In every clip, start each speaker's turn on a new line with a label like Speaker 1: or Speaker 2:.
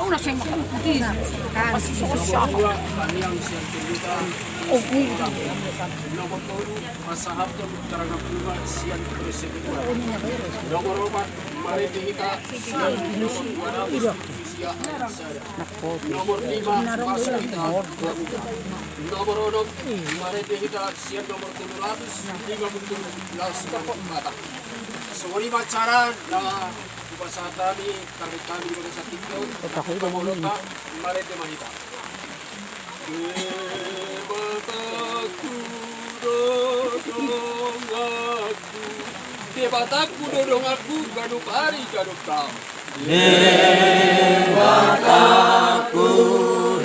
Speaker 1: una sema putih. Masih sosial. Oh,
Speaker 2: Nomor 1 masahab jam karena bunga sian presiden. Nomor 4 mari kita sian nomor 200 Indonesia Ansara. Nomor 5 masuk kita. Nomor 6 mari kita sian nomor 750 langsung mata. Sorry macara na bahasa kami kami bahasa Tiktok. Kita mari kita. Debataku dodong aku gaduh hari gaduh kau.
Speaker 3: Debataku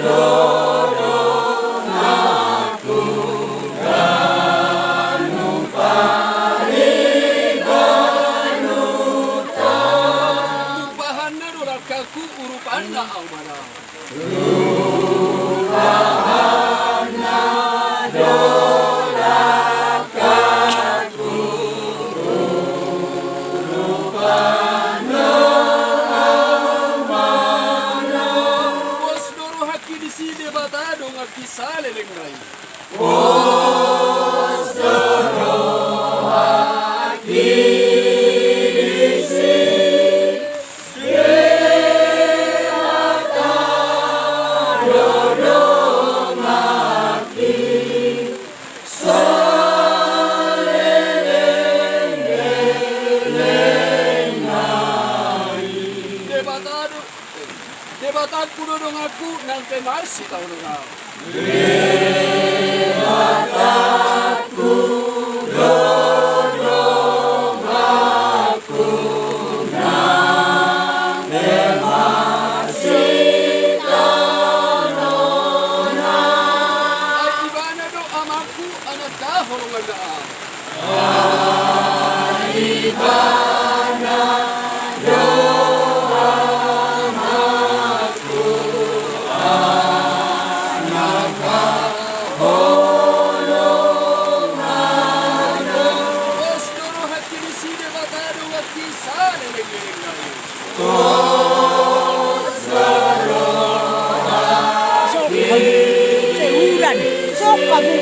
Speaker 3: dodong aku gaduh hari gaduh kau.
Speaker 2: Tumpahanna dolakaku urupanna aumana. Sale lengrai.
Speaker 3: Bos doro hati disi Dewata dodong hati Sale lengrai.
Speaker 2: Debataku dodong aku nang masih tahu dong.
Speaker 3: Debataku dodong aku nang masih tanona.
Speaker 2: Ay ibana do amaku anak kahulungan na.
Speaker 3: Ay ibana do
Speaker 1: Seuran, sok kamu